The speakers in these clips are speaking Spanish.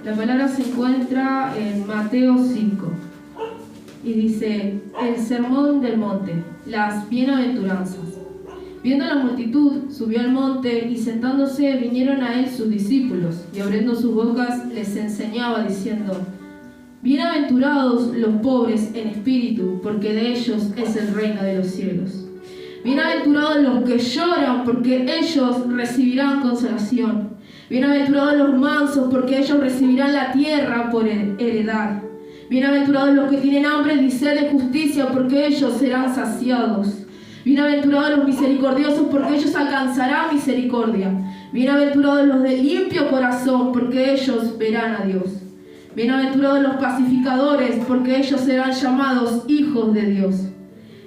La palabra se encuentra en Mateo 5 y dice: el sermón del monte, las bienaventuranzas. Viendo la multitud, subió al monte y sentándose vinieron a él sus discípulos, y abriendo sus bocas les enseñaba diciendo: bienaventurados los pobres en espíritu, porque de ellos es el reino de los cielos. Bienaventurados los que lloran, porque ellos recibirán consolación. Bienaventurados los mansos, porque ellos recibirán la tierra por heredad. Bienaventurados los que tienen hambre y sed de justicia, porque ellos serán saciados. Bienaventurados los misericordiosos, porque ellos alcanzarán misericordia. Bienaventurados los de limpio corazón, porque ellos verán a Dios. Bienaventurados los pacificadores, porque ellos serán llamados hijos de Dios.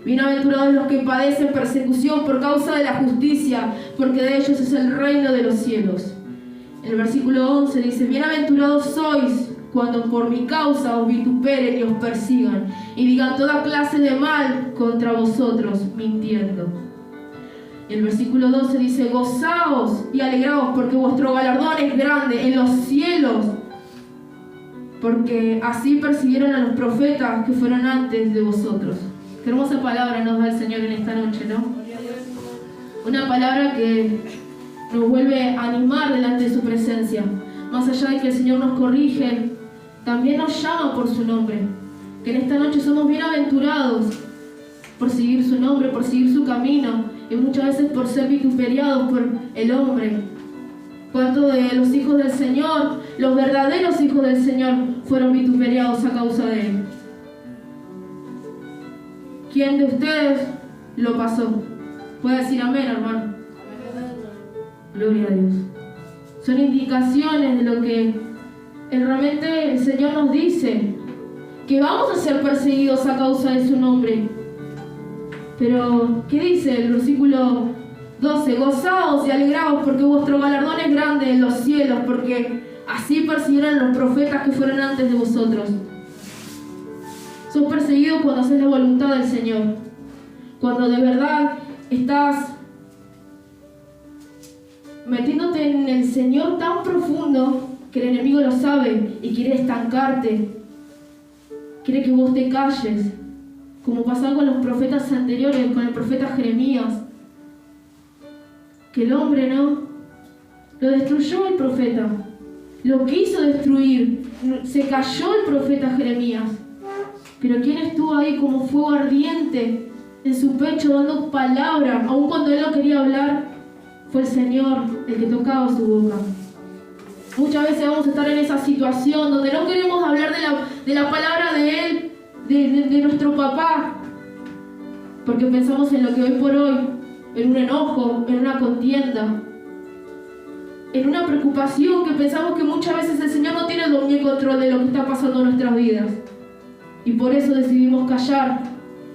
Bienaventurados los que padecen persecución por causa de la justicia, porque de ellos es el reino de los cielos. El versículo 11 dice: bienaventurados sois cuando por mi causa os vituperen y os persigan, y digan toda clase de mal contra vosotros, mintiendo. Y el versículo 12 dice: gozaos y alegraos, porque vuestro galardón es grande en los cielos, porque así persiguieron a los profetas que fueron antes de vosotros. Qué hermosa palabra nos da el Señor en esta noche, ¿no? Una palabra que nos vuelve a animar delante de su presencia. Más allá de que el Señor nos corrige, también nos llama por su nombre. Que en esta noche somos bienaventurados por seguir su nombre, por seguir su camino, y muchas veces por ser vituperiados por el hombre. ¿Cuántos de los hijos del Señor, los verdaderos hijos del Señor, fueron vituperiados a causa de Él? ¿Quién de ustedes lo pasó? Puede decir amén, hermano. Gloria a Dios. Son indicaciones de lo que realmente el Señor nos dice, que vamos a ser perseguidos a causa de su nombre. Pero, ¿qué dice el versículo 12? Gozaos y alegraos, porque vuestro galardón es grande en los cielos, porque así persiguieron los profetas que fueron antes de vosotros. Sos perseguido cuando haces la voluntad del Señor, cuando de verdad estás metiéndote en el Señor tan profundo que el enemigo lo sabe y quiere estancarte, quiere que vos te calles, como pasaba con los profetas anteriores, con el profeta Jeremías, que el hombre no lo destruyó el profeta, lo quiso destruir, se cayó el profeta Jeremías. Pero ¿quién estuvo ahí como fuego ardiente en su pecho dando palabra, aun cuando él no quería hablar? Fue el Señor el que tocaba su boca. Muchas veces vamos a estar en esa situación donde no queremos hablar de la palabra de Él, de nuestro papá, porque pensamos en lo que hoy por hoy, en un enojo, en una contienda, en una preocupación que pensamos que muchas veces el Señor no tiene dominio y control de lo que está pasando en nuestras vidas. Y por eso decidimos callar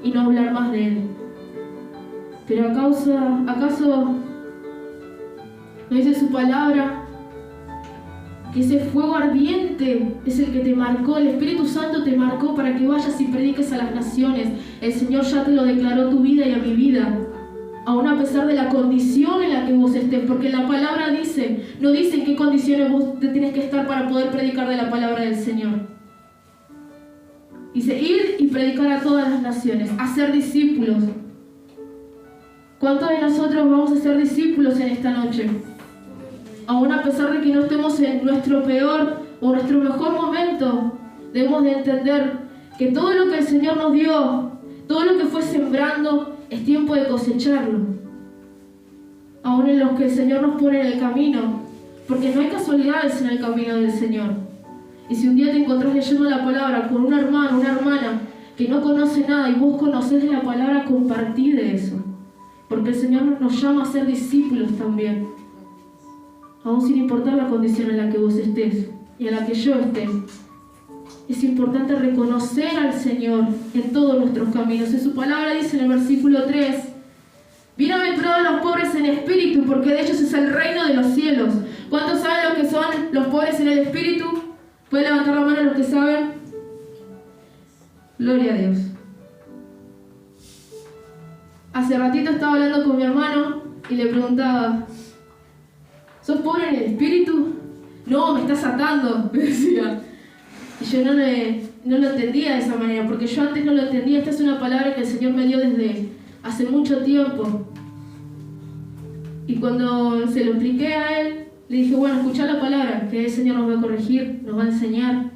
y no hablar más de Él. Pero ¿acaso no dice su palabra que ese fuego ardiente es el que te marcó? El Espíritu Santo te marcó para que vayas y prediques a las naciones. El Señor ya te lo declaró a tu vida y a mi vida, aún a pesar de la condición en la que vos estés, porque la palabra no dice en qué condiciones vos te tienes que estar para poder predicar de la palabra del Señor. Dice: ir y predicar a todas las naciones, hacer discípulos. ¿Cuántos de nosotros vamos a ser discípulos en esta noche? Aún a pesar de que no estemos en nuestro peor o nuestro mejor momento, debemos de entender que todo lo que el Señor nos dio, todo lo que fue sembrando, es tiempo de cosecharlo. Aún en los que el Señor nos pone en el camino, porque no hay casualidades en el camino del Señor. Y si un día te encontrás leyendo la palabra con un hermano, una hermana que no conoce nada y vos conocés de la palabra, compartí de eso. Porque el Señor nos llama a ser discípulos también. Aún sin importar la condición en la que vos estés y en la que yo esté. Es importante reconocer al Señor en todos nuestros caminos. En su palabra dice en el versículo 3: bienaventurados los pobres en espíritu, porque de ellos es el reino de los cielos. ¿Cuántos saben lo que son los pobres en el espíritu? ¿Pueden levantar la mano los que saben? Gloria a Dios. Hace ratito estaba hablando con mi hermano y le preguntaba: ¿sos pobre en el espíritu? No, me estás atando, me decía. Y yo no lo entendía de esa manera, porque yo antes no lo entendía. Esta es una palabra que el Señor me dio desde hace mucho tiempo. Y cuando se lo expliqué a él, le dije, bueno, escuchá la palabra, que el Señor nos va a corregir, nos va a enseñar,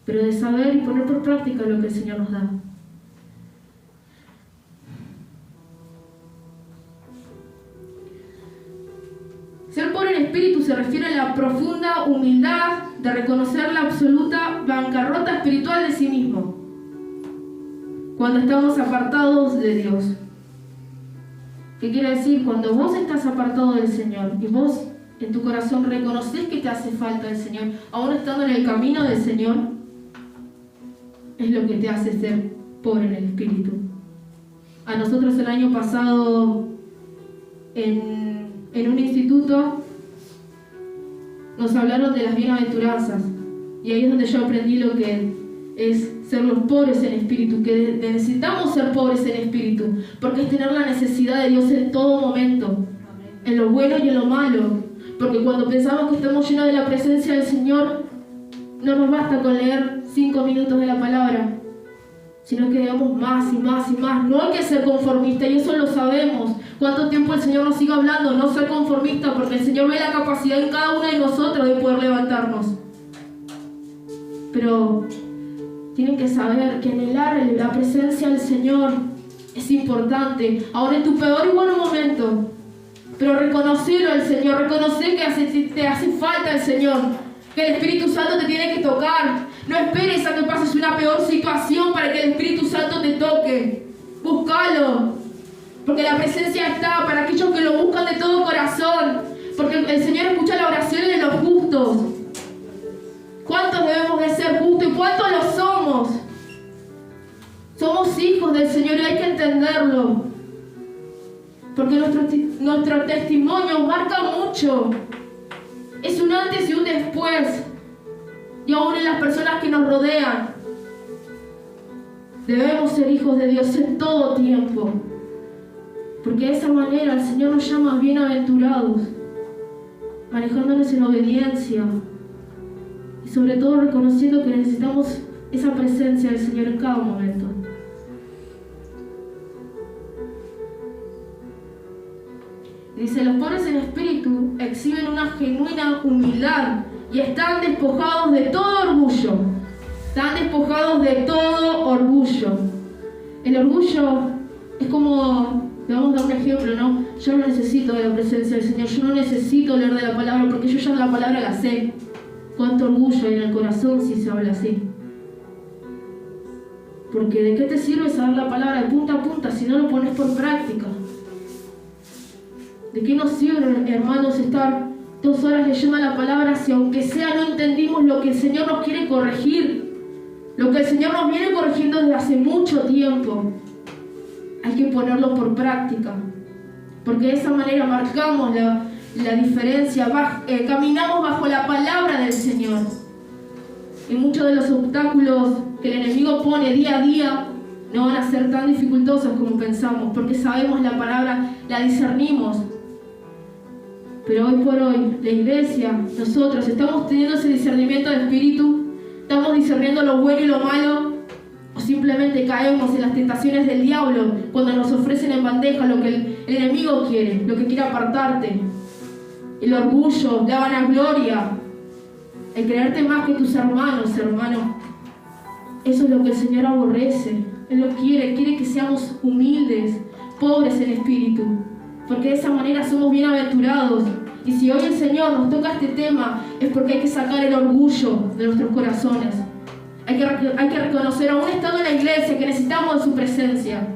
pero de saber y poner por práctica lo que el Señor nos da. Ser pobre en espíritu se refiere a la profunda humildad de reconocer la absoluta bancarrota espiritual de sí mismo cuando estamos apartados de Dios. ¿Qué quiere decir? Cuando vos estás apartado del Señor y vos en tu corazón reconoces que te hace falta el Señor, aún estando en el camino del Señor, es lo que te hace ser pobre en el espíritu. A nosotros el año pasado en un instituto nos hablaron de las bienaventuranzas, y ahí es donde yo aprendí lo que es ser los pobres en espíritu, que necesitamos ser pobres en espíritu, porque es tener la necesidad de Dios en todo momento, en lo bueno y en lo malo, porque cuando pensamos que estamos llenos de la presencia del Señor, no nos basta con leer 5 minutos de la palabra, sino que debemos más y más y más. No hay que ser conformista, y eso lo sabemos. ¿Cuánto tiempo el Señor nos sigue hablando? No ser conformista, porque el Señor ve la capacidad en cada uno de nosotros de poder levantarnos. Pero tienen que saber que anhelar la presencia del Señor es importante, ahora en tu peor y buen momento. Pero reconocerlo al Señor, reconocer que te hace falta el Señor, que el Espíritu Santo te tiene que tocar. No esperes a que pases una peor situación para que el Espíritu Santo te toque. Búscalo, porque la presencia está para aquellos que lo buscan de todo corazón, porque el Señor escucha la oración de los justos. ¿Cuántos debemos de ser justos y cuántos lo somos? Somos hijos del Señor y hay que entenderlo, porque nuestro testimonio marca mucho. Es un antes y un después, y aún en las personas que nos rodean. Debemos ser hijos de Dios en todo tiempo, porque de esa manera el Señor nos llama bienaventurados, manejándonos en obediencia y sobre todo reconociendo que necesitamos esa presencia del Señor en cada momento. Dice, los pobres en espíritu exhiben una genuina humildad y están despojados de todo orgullo. Están despojados de todo orgullo. El orgullo es como, le vamos a dar un ejemplo, ¿no? Yo no necesito de la presencia del Señor, yo no necesito leer de la palabra porque yo ya la palabra la sé. Cuánto orgullo hay en el corazón si se habla así. Porque ¿de qué te sirve saber la palabra de punta a punta si no lo pones por práctica? ¿De qué nos sirve, hermanos, estar 2 horas leyendo la palabra si aunque sea no entendimos lo que el Señor nos quiere corregir? Lo que el Señor nos viene corrigiendo desde hace mucho tiempo. Hay que ponerlo por práctica, porque de esa manera marcamos la diferencia, caminamos bajo la palabra del Señor. Y muchos de los obstáculos que el enemigo pone día a día no van a ser tan dificultosos como pensamos, porque sabemos la palabra, la discernimos. Pero hoy por hoy, la iglesia, nosotros, estamos teniendo ese discernimiento de espíritu, estamos discerniendo lo bueno y lo malo, o simplemente caemos en las tentaciones del diablo cuando nos ofrecen en bandeja lo que el enemigo quiere, lo que quiere apartarte. El orgullo, la vanagloria, el creerte más que tus hermanos, hermano. Eso es lo que el Señor aborrece. Él lo quiere que seamos humildes, pobres en espíritu, porque de esa manera somos bienaventurados. Y si hoy el Señor nos toca este tema, es porque hay que sacar el orgullo de nuestros corazones. Hay que reconocer, aún estando en la iglesia, que necesitamos de su presencia,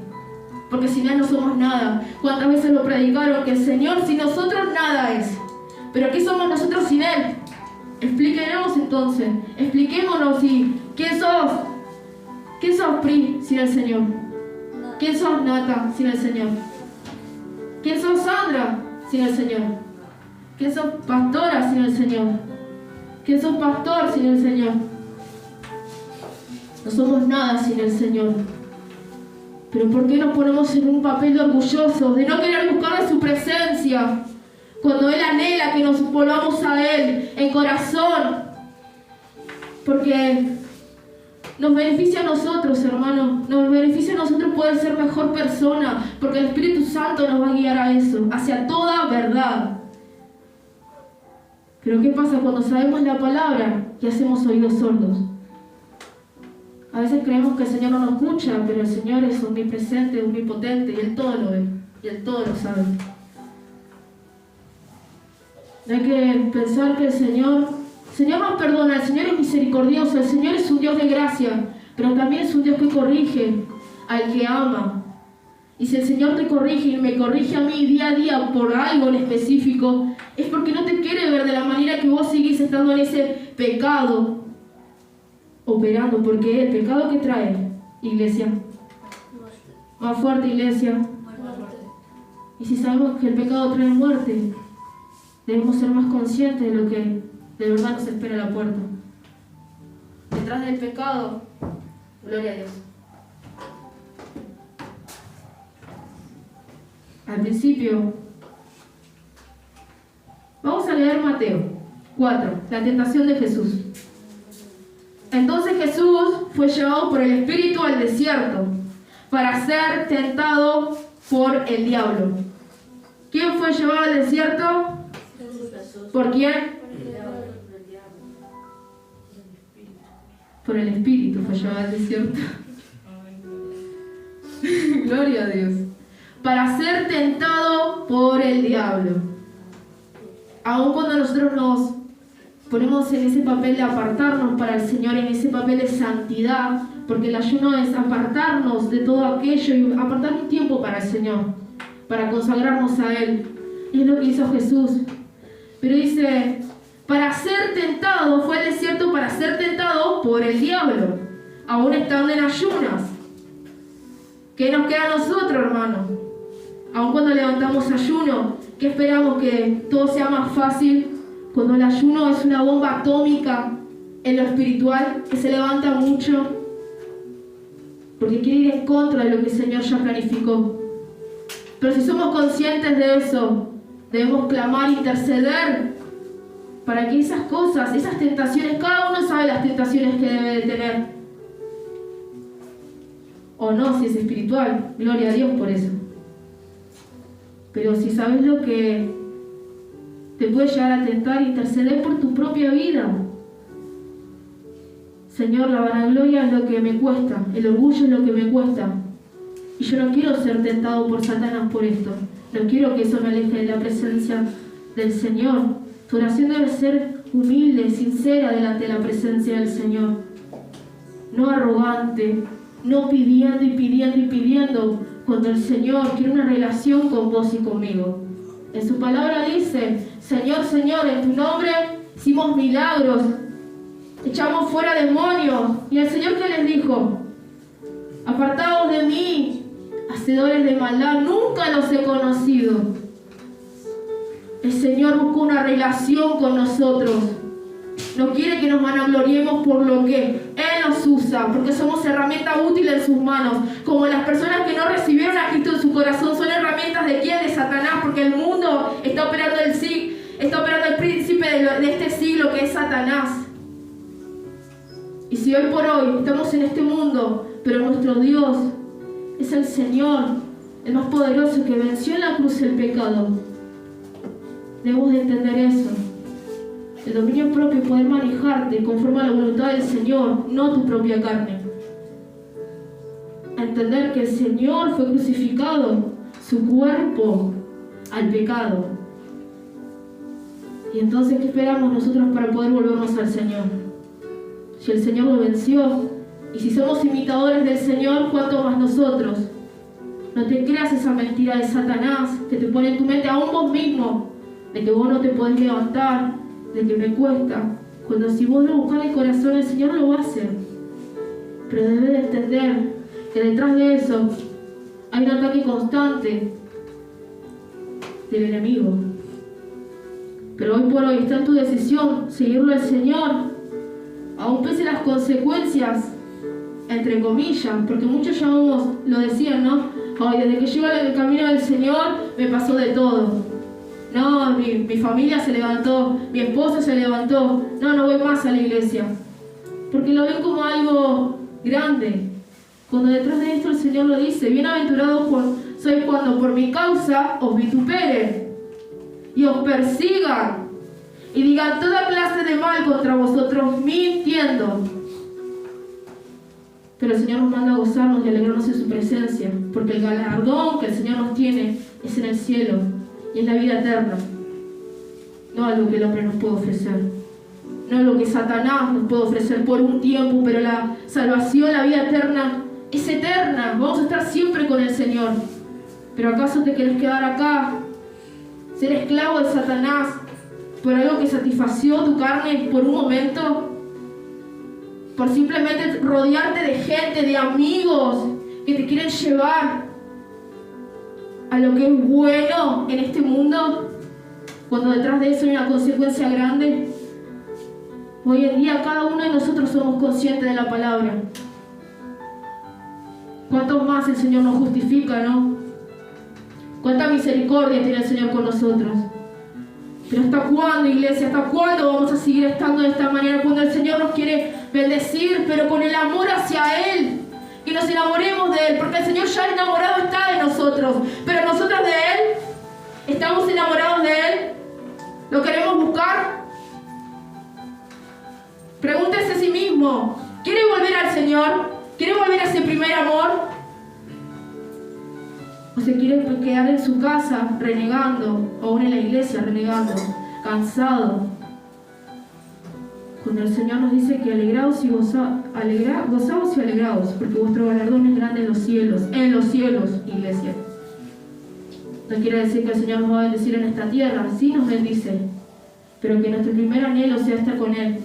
porque sin Él no somos nada. ¿Cuántas veces lo predicaron? Que el Señor sin nosotros nada es. Pero ¿qué somos nosotros sin Él? Expliquemos entonces, expliquémonos. ¿Quién sos? ¿Quién sos Pri sin el Señor? ¿Quién sos Nata sin el Señor? ¿Quién sos Sandra sin el Señor? ¿Quién sos pastora sin el Señor? ¿Quién sos pastor sin el Señor? No somos nada sin el Señor. Pero ¿por qué nos ponemos en un papel de orgullosos, de no querer buscar de su presencia? cuando Él anhela que nos volvamos a Él en corazón, porque nos beneficia a nosotros, hermanos, nos beneficia a nosotros poder ser mejor persona, porque el Espíritu Santo nos va a guiar a eso, hacia toda verdad. Pero ¿qué pasa cuando sabemos la palabra y hacemos oídos sordos? A veces creemos que el Señor no nos escucha, pero el Señor es omnipresente, omnipotente, y Él todo lo ve, y Él todo lo sabe. No hay que pensar que el Señor nos perdona, el Señor es misericordioso, el Señor es un Dios de gracia, pero también es un Dios que corrige al que ama. Y si el Señor te corrige y me corrige a mí día a día por algo en específico, es porque no te quiere ver de la manera que vos seguís estando en ese pecado, operando, porque el pecado que trae, iglesia, más fuerte, iglesia. Y si sabemos que el pecado trae muerte, debemos ser más conscientes de lo que de verdad nos espera a la puerta. Detrás del pecado, gloria a Dios. Al principio, vamos a leer Mateo 4, la tentación de Jesús. Entonces Jesús fue llevado por el Espíritu al desierto para ser tentado por el diablo. ¿Quién fue llevado al desierto? ¿Por quién? Por el Espíritu fue llevado al desierto. Gloria a Dios. Para ser tentado por el diablo. Aun cuando nosotros nos ponemos en ese papel de apartarnos para el Señor, en ese papel de santidad, porque el ayuno es apartarnos de todo aquello y apartar un tiempo para el Señor, para consagrarnos a Él. Y es lo que hizo Jesús. Pero dice, para ser tentado, fue al desierto para ser tentado por el diablo, aún estando en ayunas. ¿Qué nos queda a nosotros, hermano? Aun cuando levantamos ayuno, ¿qué esperamos? Que todo sea más fácil. Cuando el ayuno es una bomba atómica en lo espiritual, que se levanta mucho, porque quiere ir en contra de lo que el Señor ya planificó. Pero si somos conscientes de eso, debemos clamar, interceder, para que esas cosas, esas tentaciones, cada uno sabe las tentaciones que debe de tener. O no, si es espiritual, gloria a Dios por eso. Pero si sabes lo que te puede llegar a tentar, interceder por tu propia vida. Señor, la vanagloria es lo que me cuesta, el orgullo es lo que me cuesta. Y yo no quiero ser tentado por Satanás por esto. No quiero que eso me aleje de la presencia del Señor. Tu oración debe ser humilde, sincera delante de la presencia del Señor. No arrogante, no pidiendo y pidiendo y pidiendo, cuando el Señor quiere una relación con vos y conmigo. En su palabra dice, Señor, Señor, en tu nombre hicimos milagros, echamos fuera demonios. Y el Señor, ¿qué les dijo? Apartaos de mí, hacedores de maldad, nunca los he conocido. El Señor busca una relación con nosotros. No quiere que nos vanagloriemos por lo que Él nos usa, porque somos herramientas útiles en sus manos. Como las personas que no recibieron a Cristo en su corazón son herramientas de quién, de Satanás, porque el mundo está operando el príncipe de este siglo, que es Satanás. Y si hoy por hoy estamos en este mundo, pero nuestro Dios es el Señor, el más poderoso, que venció en la cruz el pecado, debemos de entender eso. El dominio propio y poder manejarte conforme a la voluntad del Señor, no tu propia carne. Entender que el Señor fue crucificado, su cuerpo, al pecado. Y entonces, ¿qué esperamos nosotros para poder volvernos al Señor? Si el Señor lo venció, y si somos imitadores del Señor, ¿cuánto más nosotros? No te creas esa mentira de Satanás que te pone en tu mente, aún vos mismo, de que vos no te podés levantar, de que me cuesta. Cuando si vos no buscás el corazón, el Señor lo va a hacer. Pero debes de entender que detrás de eso hay un ataque constante del enemigo. Pero hoy por hoy está en tu decisión seguirlo al Señor, aun pese las consecuencias, entre comillas, porque muchos ya lo decían, ¿no? Ay, desde que llego al camino del Señor me pasó de todo. No, mi familia se levantó, mi esposa se levantó. No voy más a la iglesia. Porque lo ven como algo grande. Cuando detrás de esto el Señor lo dice: bienaventurados sois cuando por mi causa os vituperen y os persigan y digan toda clase de mal contra vosotros mintiendo. Pero el Señor nos manda a gozarnos y alegrarnos en su presencia, porque el galardón que el Señor nos tiene es en el cielo y es la vida eterna, no algo que el hombre nos puede ofrecer, no lo que Satanás nos puede ofrecer por un tiempo, pero la salvación, la vida eterna es eterna. Vamos a estar siempre con el Señor. Pero ¿acaso te querés quedar acá, ser esclavo de Satanás por algo que satisfació tu carne por un momento? Por simplemente rodearte de gente, de amigos que te quieren llevar a lo que es bueno en este mundo, cuando detrás de eso hay una consecuencia grande. Hoy en día cada uno de nosotros somos conscientes de la palabra. ¿Cuánto más el Señor nos justifica, no? ¿Cuánta misericordia tiene el Señor con nosotros? Pero ¿hasta cuándo, iglesia? ¿Hasta cuándo vamos a seguir estando de esta manera cuando el Señor nos quiere bendecir, pero con el amor hacia Él? Que nos enamoremos de Él, porque el Señor ya enamorado está de nosotros, pero nosotros de Él, ¿estamos enamorados de Él? ¿Lo queremos buscar? Pregúntese a sí mismo: ¿quiere volver al Señor? ¿Quiere volver a ese primer amor? ¿O se quiere quedar en su casa renegando, o aún en la iglesia renegando, cansado? Cuando el Señor nos dice que gozaos y alegraos, porque vuestro galardón es grande en los cielos, iglesia. No quiere decir que el Señor nos va a bendecir en esta tierra, sí nos bendice, pero que nuestro primer anhelo sea estar con Él.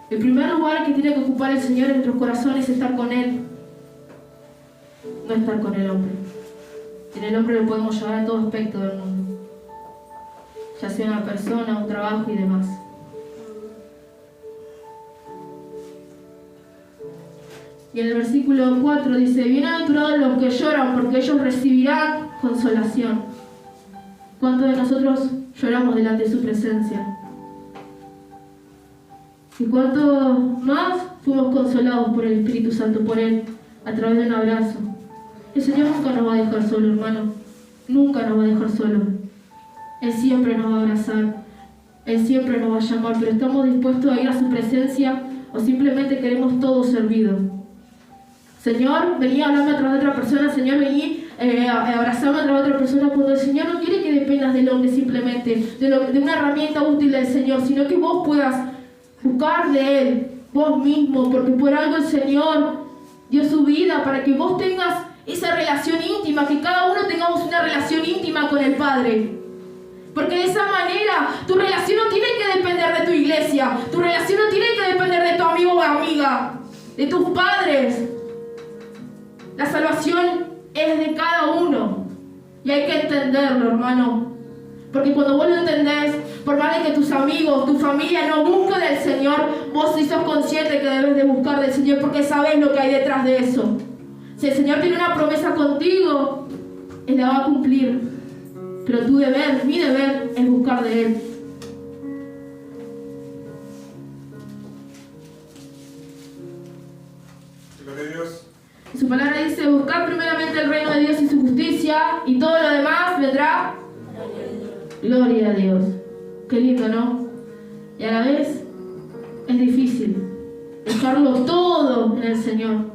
El primer lugar que tiene que ocupar el Señor en nuestros corazones es estar con Él, no estar con el hombre. En el hombre lo podemos llevar a todo aspecto del mundo, ya sea una persona, un trabajo y demás. Y en el versículo 4 dice: bienaventurados los que lloran, porque ellos recibirán consolación. ¿Cuántos de nosotros lloramos delante de su presencia? ¿Y cuánto más fuimos consolados por el Espíritu Santo, por Él, a través de un abrazo? El Señor nunca nos va a dejar solo, hermano. Nunca nos va a dejar solo. Él siempre nos va a abrazar. Él siempre nos va a llamar, pero ¿estamos dispuestos a ir a su presencia o simplemente queremos todo servido? Señor, vení a hablarme a través de otra persona. Señor, vení a abrazarme a través de otra persona, cuando el Señor no quiere que dependas del hombre simplemente, de una herramienta útil del Señor, sino que vos puedas buscar de Él, vos mismo, porque por algo el Señor dio su vida, para que vos tengas esa relación íntima, que cada uno tengamos una relación íntima con el Padre. Porque de esa manera tu relación no tiene que depender de tu iglesia, tu relación no tiene que depender de tu amigo o amiga, de tus padres. La salvación es de cada uno y hay que entenderlo, hermano. Porque cuando vos lo entendés, por más de que tus amigos, tu familia no busquen del Señor, vos sí sos consciente que debes de buscar del Señor, porque sabés lo que hay detrás de eso. Si el Señor tiene una promesa contigo, Él la va a cumplir. Pero tu deber, mi deber, es buscar de Él. Gloria a Dios. Su palabra dice: buscar primeramente el reino de Dios y su justicia, y todo lo demás vendrá. Gloria a Dios. Qué lindo, ¿no? Y a la vez es difícil dejarlo todo en el Señor.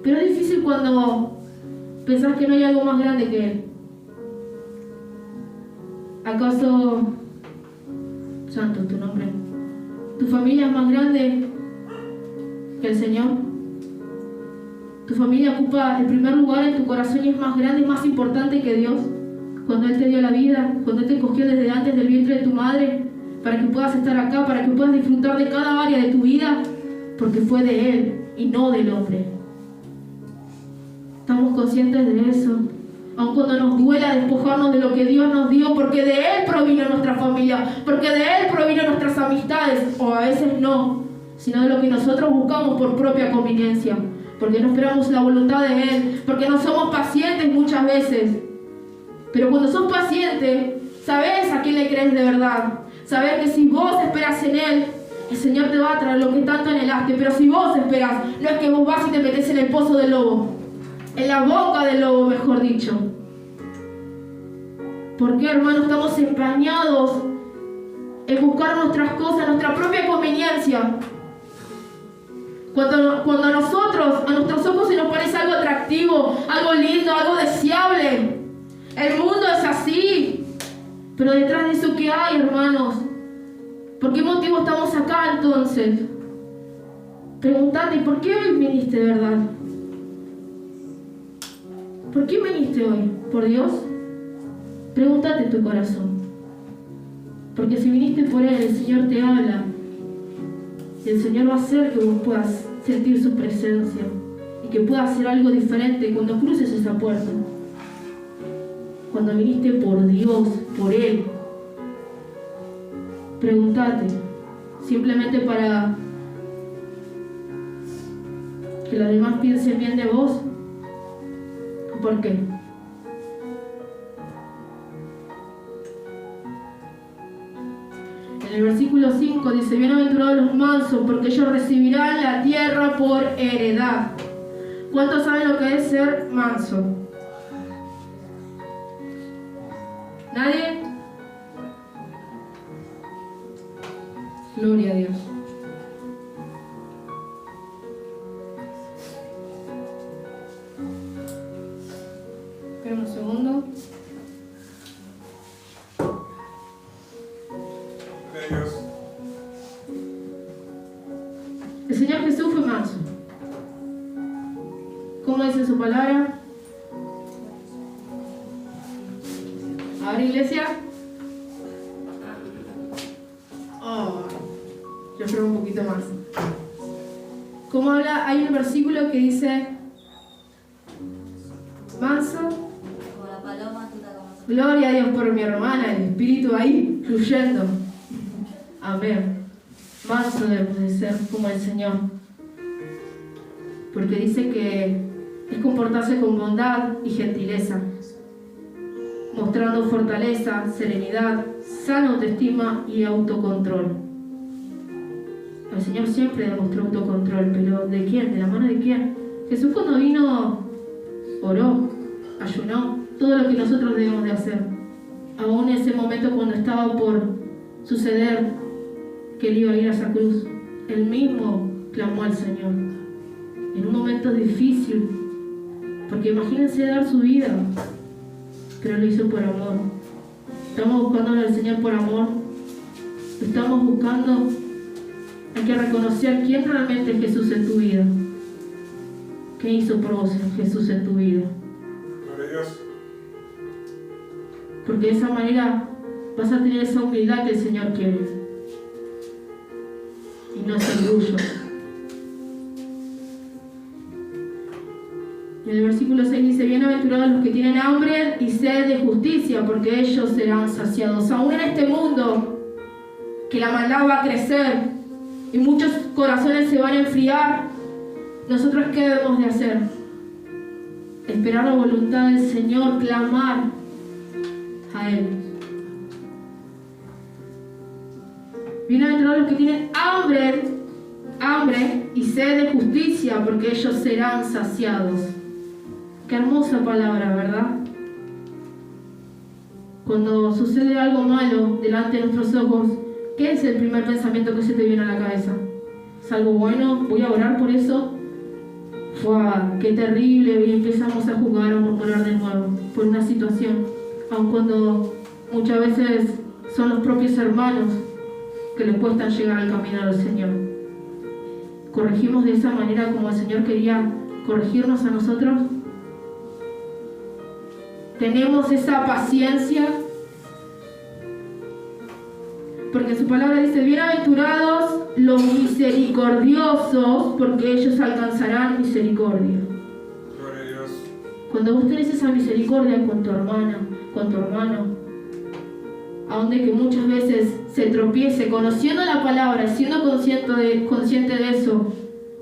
Pero es difícil cuando pensás que no hay algo más grande que Él. ¿Acaso, santo es tu nombre, tu familia es más grande que el Señor? ¿Tu familia ocupa el primer lugar en tu corazón y es más grande y más importante que Dios? Cuando Él te dio la vida, cuando Él te cogió desde antes del vientre de tu madre, para que puedas estar acá, para que puedas disfrutar de cada área de tu vida, porque fue de Él y no del hombre. ¿Estamos conscientes de eso? Aun cuando nos duela despojarnos de lo que Dios nos dio, porque de Él provino nuestra familia, porque de Él provino nuestras amistades, o a veces no, sino de lo que nosotros buscamos por propia conveniencia, porque no esperamos la voluntad de Él, porque no somos pacientes muchas veces. Pero cuando sos paciente, sabés a quién le crees de verdad. Sabés que si vos esperas en Él, el Señor te va a traer lo que tanto anhelaste. Pero si vos esperas, no es que vos vas y te metés en el pozo del lobo. En la boca del lobo, mejor dicho. ¿Por qué, hermanos, estamos empañados en buscar nuestras cosas, nuestra propia conveniencia? Cuando a nosotros, a nuestros ojos se nos parece algo atractivo, algo lindo, algo deseable. El mundo es así. Pero detrás de eso, ¿qué hay, hermanos? ¿Por qué motivo estamos acá entonces? Preguntate, ¿por qué hoy viniste de verdad? ¿Por qué viniste hoy? ¿Por Dios? Pregúntate en tu corazón. Porque si viniste por Él, el Señor te habla. Y el Señor va a hacer que vos puedas sentir su presencia. Y que puedas hacer algo diferente cuando cruces esa puerta. Cuando viniste por Dios, por Él. Pregúntate. Simplemente para que los demás piensen bien de vos. ¿Por qué? En el versículo 5 dice: bienaventurados los mansos, porque ellos recibirán la tierra por heredad. ¿Cuántos saben lo que es ser manso? ¿Nadie? Gloria a Dios. Espera un segundo. El Señor Jesús fue manso. ¿Cómo dice su palabra? Ahora, iglesia. Yo espero un poquito más. ¿Cómo habla? Hay un versículo que dice: manso. Como la paloma, tú la conoces. Gloria a Dios por mi hermana, el espíritu ahí fluyendo. Amén. Manso debemos de ser como el Señor. Porque dice que es comportarse con bondad y gentileza, mostrando fortaleza, serenidad, sana autoestima y autocontrol. El Señor siempre demostró autocontrol, pero ¿de quién? ¿De la mano de quién? Jesús cuando vino, oró, ayunó, todo lo que nosotros debemos de hacer. Aún en ese momento cuando estaba por suceder que Él iba a ir a esa cruz, Él mismo clamó al Señor. En un momento difícil, porque imagínense dar su vida, pero lo hizo por amor. Estamos buscando al Señor por amor. Estamos buscando. Hay que reconocer quién realmente es Jesús en tu vida. ¿Qué hizo por vos Jesús en tu vida? Gloria a Dios. Porque de esa manera vas a tener esa humildad que el Señor quiere. Y no es orgullo. Y en el versículo 6 dice: bienaventurados los que tienen hambre y sed de justicia, porque ellos serán saciados. Aún en este mundo que la maldad va a crecer y muchos corazones se van a enfriar, ¿nosotros qué debemos de hacer? Esperar la voluntad del Señor, clamar a Él. Bienaventurados los que tienen hambre y sed de justicia, porque ellos serán saciados. Qué hermosa palabra, ¿verdad? Cuando sucede algo malo delante de nuestros ojos, ¿qué es el primer pensamiento que se te viene a la cabeza? ¿Es algo bueno? ¿Voy a orar por eso? ¡Fua! ¡Qué terrible! Y empezamos a jugar o murmurar de nuevo por una situación, aun cuando muchas veces son los propios hermanos que les cuesta llegar al camino del Señor. ¿Corregimos de esa manera como el Señor quería corregirnos a nosotros? ¿Tenemos esa paciencia? Porque su palabra dice: bienaventurados los misericordiosos, porque ellos alcanzarán misericordia. Gloria a Dios. Cuando vos tenés esa misericordia con tu hermana, con tu hermano, aun de que muchas veces se tropiece, conociendo la palabra, siendo consciente de eso,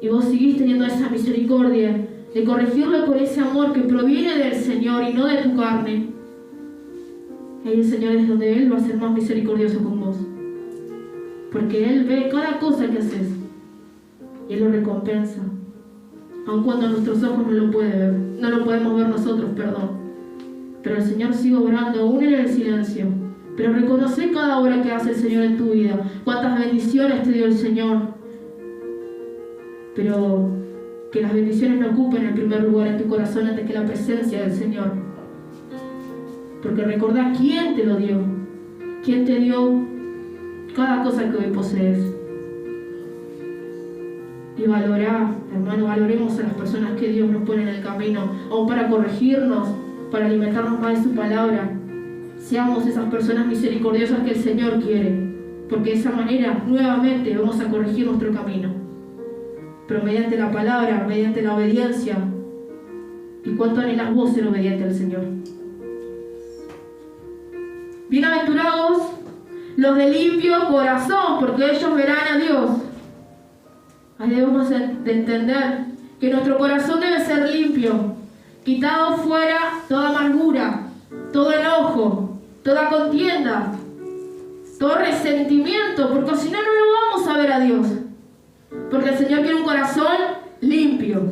y vos seguís teniendo esa misericordia, de corregirlo con ese amor que proviene del Señor y no de tu carne, Ahí el Señor es donde Él va a ser más misericordioso con vos. Porque Él ve cada cosa que haces y Él lo recompensa. Aun cuando nuestros ojos no lo pueden ver, no lo podemos ver nosotros, perdón. Pero el Señor sigue obrando aún en el silencio. Pero reconoce cada obra que hace el Señor en tu vida. Cuántas bendiciones te dio el Señor. Pero que las bendiciones no ocupen el primer lugar en tu corazón antes que la presencia del Señor. Porque recordá quién te lo dio. Quién te dio cada cosa que hoy posees. Y valorá, hermano, valoremos a las personas que Dios nos pone en el camino, aún para corregirnos, para alimentarnos más de su palabra. Seamos esas personas misericordiosas que el Señor quiere, porque de esa manera nuevamente vamos a corregir nuestro camino. Pero mediante la palabra, mediante la obediencia. ¿Y cuánto anhelas vos ser obediente al Señor? Bienaventurados los de limpio corazón, porque ellos verán a Dios. Ahí debemos de entender que nuestro corazón debe ser limpio, quitado fuera toda amargura, todo enojo, toda contienda, todo resentimiento, porque si no, no lo vamos a ver a Dios. Porque el Señor quiere un corazón limpio,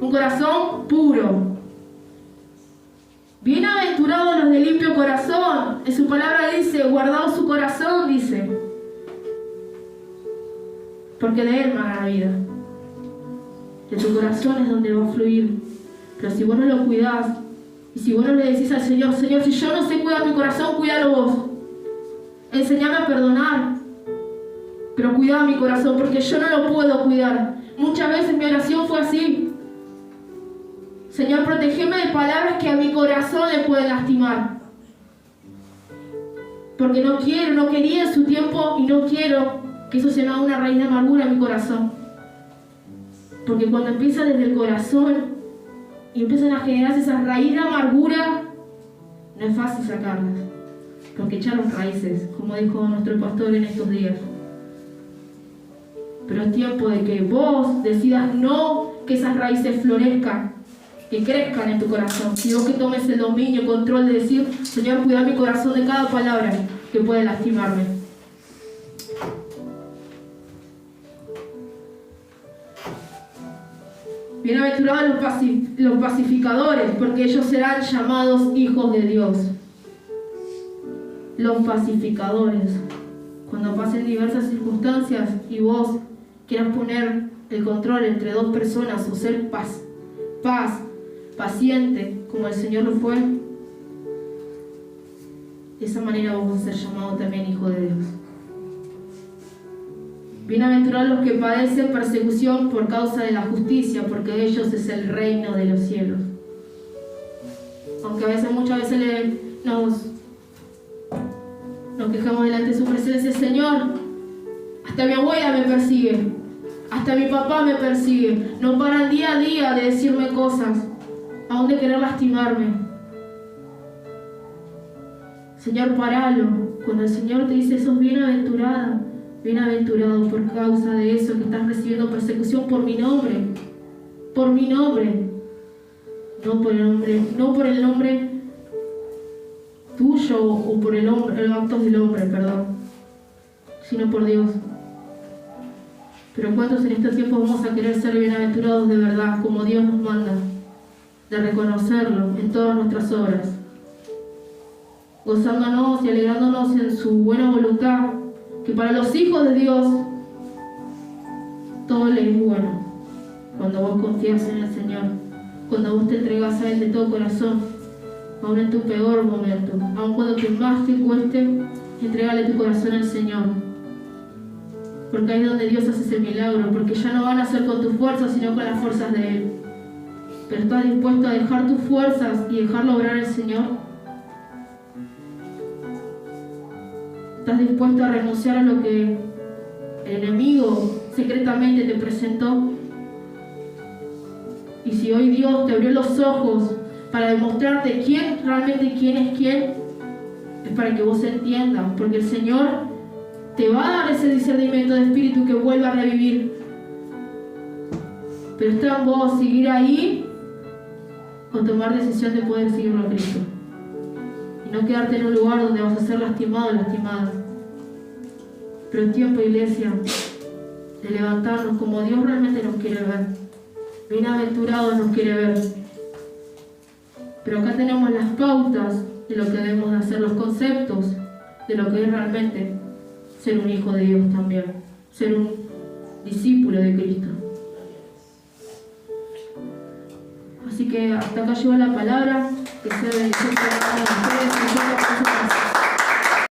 un corazón puro. Bienaventurados los de limpio corazón. En su palabra dice, guardado su corazón, dice. Porque de Él mana la vida. De tu corazón es donde va a fluir. Pero si vos no lo cuidás, y si vos no le decís al Señor, Señor, si yo no sé cuidar mi corazón, cuídalo vos. Enseñame a perdonar. Pero cuidá mi corazón, porque yo no lo puedo cuidar. Muchas veces mi oración fue así. Señor, protegeme de palabras que a mi corazón le pueden lastimar. Porque no quería en su tiempo y no quiero que eso se me haga una raíz de amargura en mi corazón. Porque cuando empieza desde el corazón y empiezan a generarse esas raíces de amargura, no es fácil sacarlas. Porque echaron raíces, como dijo nuestro pastor en estos días. Pero es tiempo de que vos decidas no que esas raíces florezcan, que crezcan en tu corazón, sino que tomes el dominio, control de decir, Señor, cuida mi corazón de cada palabra que puede lastimarme. Bienaventurados los pacificadores, porque ellos serán llamados hijos de Dios. Los pacificadores, cuando pasen diversas circunstancias y vos quieras poner el control entre dos personas o ser paz, paciente, como el Señor lo fue, de esa manera vamos a ser llamados también hijos de Dios. Bienaventurados los que padecen persecución por causa de la justicia, porque de ellos es el reino de los cielos. Aunque muchas veces nos quejamos delante de su presencia, Señor, hasta mi abuela me persigue, hasta mi papá me persigue, no paran día a día de decirme cosas, aún de querer lastimarme. Señor, paralo. Cuando el Señor te dice, sos bienaventurada, bienaventurado por causa de eso que estás recibiendo persecución por mi nombre, no por el nombre tuyo o por los actos del hombre, perdón, sino por Dios. Pero ¿cuántos en estos tiempos vamos a querer ser bienaventurados de verdad, como Dios nos manda, de reconocerlo en todas nuestras obras, gozándonos y alegrándonos en su buena voluntad, que para los hijos de Dios todo le es bueno, cuando vos confías en el Señor, cuando vos te entregas a Él de todo corazón, aún en tu peor momento, aún cuando que más te cueste, entregale tu corazón al Señor, porque ahí es donde Dios hace ese milagro, porque ya no van a ser con tus fuerzas, sino con las fuerzas de Él. Pero ¿estás dispuesto a dejar tus fuerzas y dejarlo obrar el Señor? ¿Estás dispuesto a renunciar a lo que el enemigo secretamente te presentó? Y si hoy Dios te abrió los ojos para demostrarte quién es quién, es para que vos entiendas, porque el Señor te va a dar ese discernimiento de espíritu que vuelva a revivir. Pero está en vos seguir ahí o tomar decisión de poder seguirlo a Cristo y no quedarte en un lugar donde vas a ser lastimado o lastimada. Pero es tiempo, iglesia, de levantarnos como Dios realmente nos quiere ver. Bienaventurados nos quiere ver. Pero acá tenemos las pautas de lo que debemos de hacer, los conceptos de lo que es realmente ser un hijo de Dios también, ser un discípulo de Cristo. Así que hasta acá llegó la palabra, que sea bendición para ustedes,